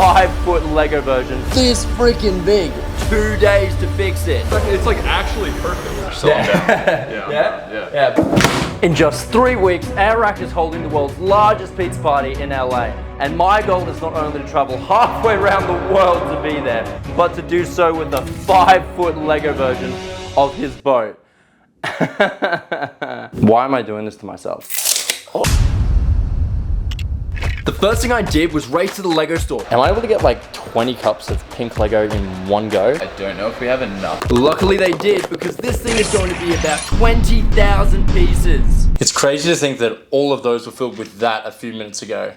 5-foot Lego version. This freaking big. 2 days to fix it. It's like actually perfect. So Yeah. In just 3 weeks, Airrack is holding the world's largest pizza party in LA. And my goal is not only to travel halfway around the world to be there, but to do so with a 5-foot Lego version of his boat. Why am I doing this to myself? Oh. The first thing I did was race to the Lego store. Am I able to get like 20 cups of pink Lego in one go? I don't know if we have enough. Luckily they did, because this thing is going to be about 20,000 pieces. It's crazy to think that all of those were filled with that a few minutes ago.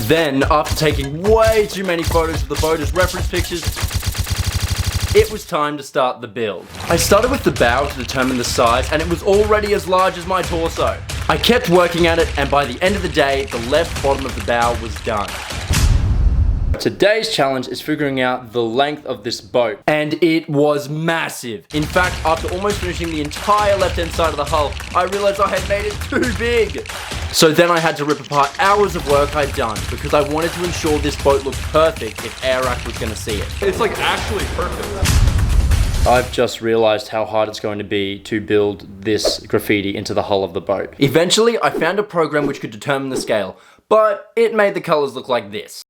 Then, after taking way too many photos of the boat as reference pictures, it was time to start the build. I started with the bow to determine the size, and it was already as large as my torso. I kept working at it, and by the end of the day, the left bottom of the bow was done. Today's challenge is figuring out the length of this boat, and it was massive. In fact, after almost finishing the entire left-hand side of the hull, I realized I had made it too big. So then I had to rip apart hours of work I'd done, because I wanted to ensure this boat looked perfect if Airrack was going to see it. It's like actually perfect. I've just realized how hard it's going to be to build this graffiti into the hull of the boat. Eventually, I found a program which could determine the scale, but it made the colors look like this.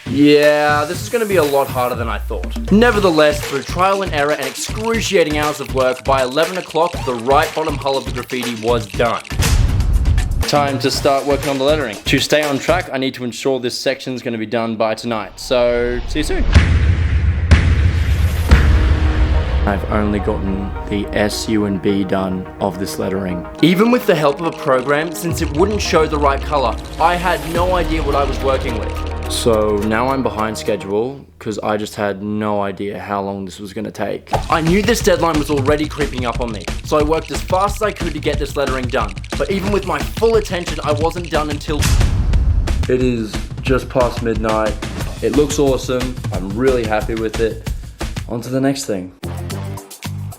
Yeah, this is going to be a lot harder than I thought. Nevertheless, through trial and error and excruciating hours of work, by 11 o'clock, the right bottom hull of the graffiti was done. Time to start working on the lettering. To stay on track, I need to ensure this section is going to be done by tonight. So, see you soon. I've only gotten the S, U, and B done of this lettering. Even with the help of a program, since it wouldn't show the right color, I had no idea what I was working with. So now I'm behind schedule, because I just had no idea how long this was going to take. I knew this deadline was already creeping up on me, so I worked as fast as I could to get this lettering done. But even with my full attention, I wasn't done until... It is just past midnight. It looks awesome. I'm really happy with it. On to the next thing.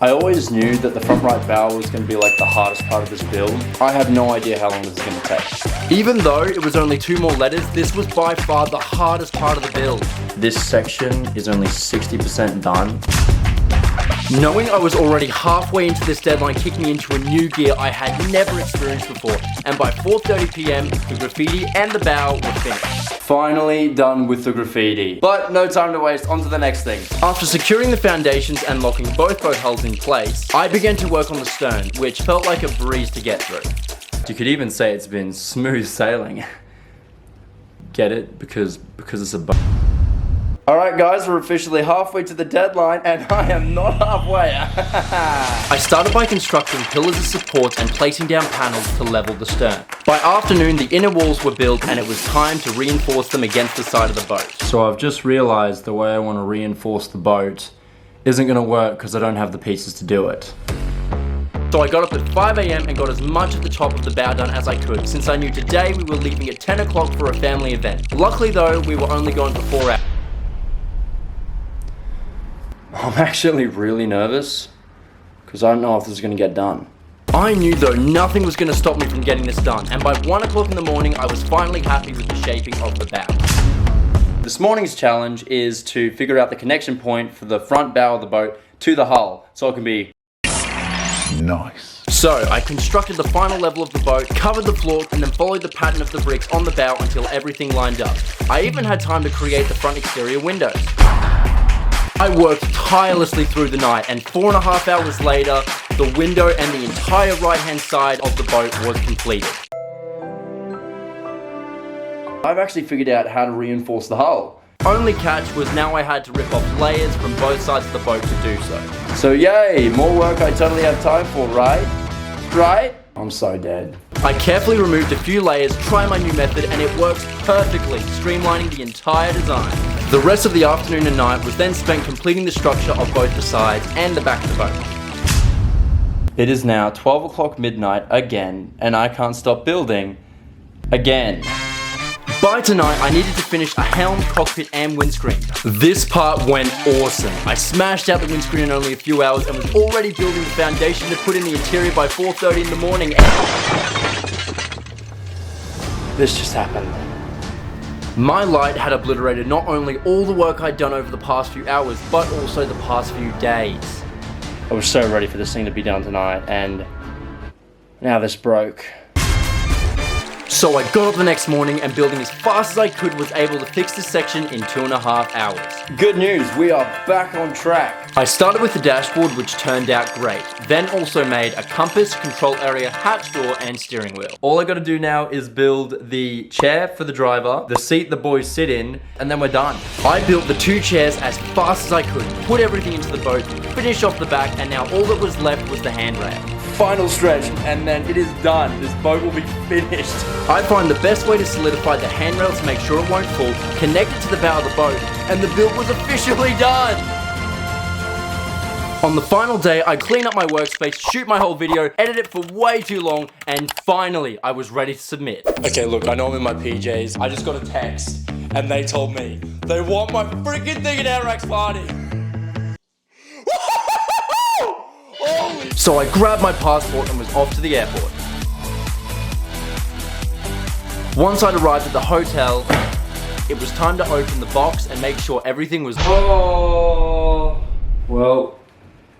I always knew that the front right bow was going to be like the hardest part of this build. I have no idea how long this is going to take. Even though it was only 2 more letters, this was by far the hardest part of the build. This section is only 60% done. Knowing I was already halfway into this deadline, kicking into a new gear I had never experienced before, and by 4:30 PM, the graffiti and the bow were finished. Finally done with the graffiti. But no time to waste, on to the next thing. After securing the foundations and locking both boat hulls in place, I began to work on the stern, which felt like a breeze to get through. You could even say it's been smooth sailing. Get it? Because it's a boat. Alright guys, we're officially halfway to the deadline, and I am not halfway. I started by constructing pillars of support and placing down panels to level the stern. By afternoon, the inner walls were built and it was time to reinforce them against the side of the boat. So I've just realized the way I want to reinforce the boat isn't going to work because I don't have the pieces to do it. So I got up at 5 AM and got as much of the top of the bow done as I could, since I knew today we were leaving at 10 o'clock for a family event. Luckily though, we were only going for 4 hours. I'm actually really nervous, because I don't know if this is going to get done. I knew though nothing was going to stop me from getting this done, and by 1 o'clock in the morning I was finally happy with the shaping of the bow. This morning's challenge is to figure out the connection point for the front bow of the boat to the hull, so it can be nice. So I constructed the final level of the boat, covered the floor, and then followed the pattern of the bricks on the bow until everything lined up. I even had time to create the front exterior windows. I worked tirelessly through the night, and 4.5 hours later, the window and the entire right-hand side of the boat was completed. I've actually figured out how to reinforce the hull. Only catch was now I had to rip off layers from both sides of the boat to do so. So yay, more work I totally have time for, right? Right? I'm so dead. I carefully removed a few layers, tried my new method, and it works perfectly, streamlining the entire design. The rest of the afternoon and night was then spent completing the structure of both the sides and the back of the boat. It is now 12 o'clock midnight again, and I can't stop building again. By tonight, I needed to finish a helm, cockpit, and windscreen. This part went awesome. I smashed out the windscreen in only a few hours and was already building the foundation to put in the interior by 4:30 in the morning. This just happened. My light had obliterated not only all the work I'd done over the past few hours, but also the past few days. I was so ready for this thing to be done tonight, and now this broke. So I got up the next morning and building as fast as I could was able to fix this section in 2.5 hours. Good news, we are back on track. I started with the dashboard, which turned out great. Then also made a compass, control area, hatch door, and steering wheel. All I gotta do now is build the chair for the driver, the seat the boys sit in, and then we're done. I built the 2 chairs as fast as I could, put everything into the boat, finished off the back, and now all that was left was the handrail. Final stretch, and then it is done. This boat will be finished. I find the best way to solidify the handrail to make sure it won't fall, connect it to the bow of the boat, and the build was officially done. On the final day, I clean up my workspace, shoot my whole video, edit it for way too long, and finally, I was ready to submit. Okay, look, I know I'm in my PJs. I just got a text, and they told me they want my freaking thing at Airrack's party. So I grabbed my passport and was off to the airport. Once I'd arrived at the hotel, it was time to open the box and make sure everything was... Oh, well,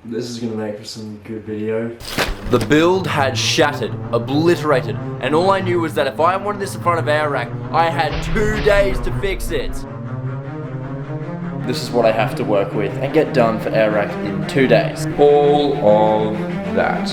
this is gonna make for some good video. The build had shattered, obliterated, and all I knew was that if I wanted this in front of Airrack, I had 2 days to fix it. This is what I have to work with and get done for Airrack in 2 days. All of that.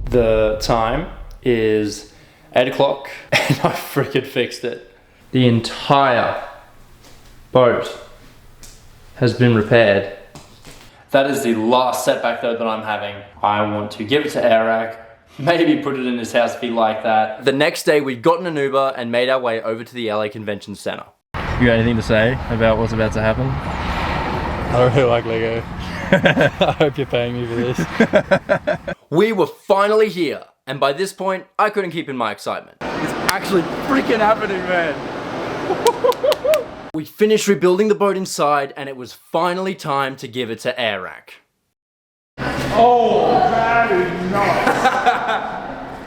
The time is 8 o'clock and I freaking fixed it. The entire boat has been repaired. That is the last setback though that I'm having. I want to give it to Airrack, maybe put it in his house if he liked that. The next day we got in an Uber and made our way over to the LA Convention Center. You got anything to say about what's about to happen? I don't really like Lego. I hope you're paying me for this. We were finally here, and by this point, I couldn't keep in my excitement. It's actually freaking happening, man. We finished rebuilding the boat inside, and it was finally time to give it to Airrack. Oh, that is nice.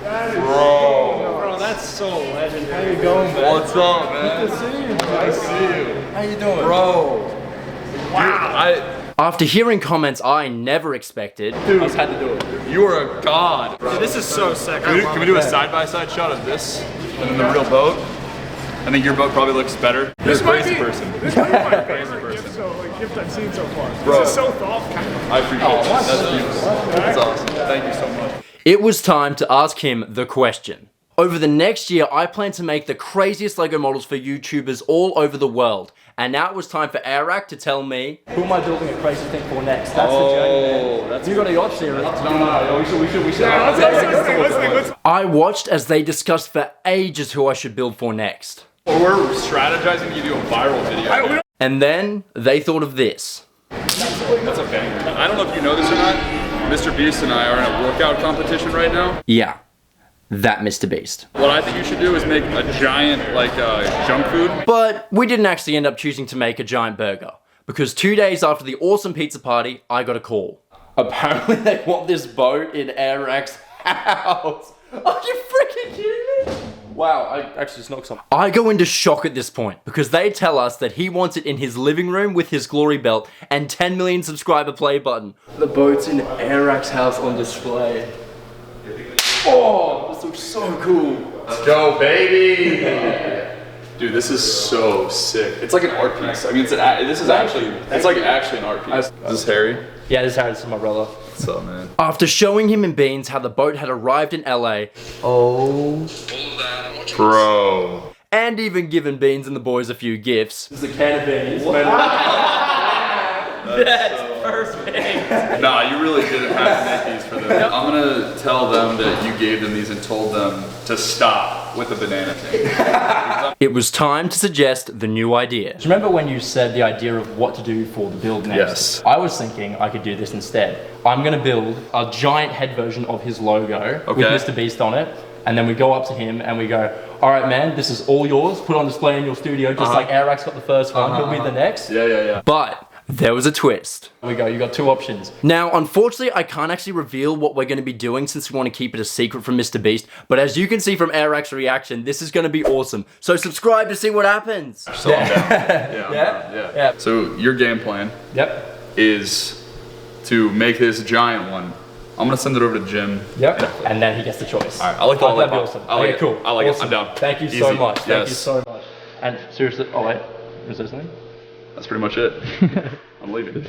That is bro, that's so legendary. How you going, man? What's up, man? Good to see you. Nice to see you. How you doing? Bro. Wow. After hearing comments I never expected, Dude, I just had to do it. You are a god. Dude, this is so sick. Can we do a side-by-side shot of this and then the real boat? I think your boat probably looks better. You're a crazy person. This might be my favorite gift I've seen so far. Bro. This is so thoughtful. I appreciate it. That's beautiful. That's awesome. Thank you so much. it was time to ask him the question. Over the next year, I plan to make the craziest LEGO models for YouTubers all over the world. And now it was time for Airrack to tell me, who am I building a crazy thing for next? That's the journey, man. You got a yacht series. No, we should. Yeah, let's think. I watched as they discussed for ages who I should build for next. We're strategizing to do a viral video. And then they thought of this. That's a banger. I don't know if you know this or not. Mr. Beast and I are in a workout competition right now. Yeah, that Mr. Beast. What I think you should do is make a giant, junk food. But we didn't actually end up choosing to make a giant burger. Because 2 days after the awesome pizza party, I got a call. Apparently they want this boat in Airrack's house. Are you freaking kidding me? Wow, I actually just knocked something. I go into shock at this point because they tell us that he wants it in his living room with his glory belt and 10 million subscriber play button. The boat's in Airrack's house on display. Oh, this looks so cool. Let's go, baby! Dude, this is so sick. It's like an art piece. I mean, it's actually an art piece. Is this Harry? Yeah, this is Harry, this is my brother. What's up, man? After showing him and Beans how the boat had arrived in LA, Bro. and even given Beans and the boys a few gifts. This is a can of beans. That's perfect. Nah, you really didn't have to make these for them. I'm gonna tell them that you gave them these and told them to stop. not with the banana thing. It was time to suggest the new idea. Do you remember when you said the idea of what to do for the build next? Yes. I was thinking I could do this instead. I'm gonna build a giant head version of his logo with Mr. Beast on it, and then we go up to him and we go, all right, man, this is all yours. Put on display in your studio, just like Airrack's got the first one. He'll be the next. Yeah. But there was a twist. We go, you got two options. Now, unfortunately, I can't actually reveal what we're going to be doing since we want to keep it a secret from Mr. Beast. But as you can see from Airrack's reaction, this is going to be awesome. So subscribe to see what happens. So I'm down. Yeah. So your game plan is to make this giant one. I'm gonna send it over to Jim. And then he gets the choice. All right, I like the that'd be awesome. I like it. Cool. I like awesome. it. I'm down. Thank you so much. Thank you so much. And seriously, oh wait, is there something? That's pretty much it. I'm leaving.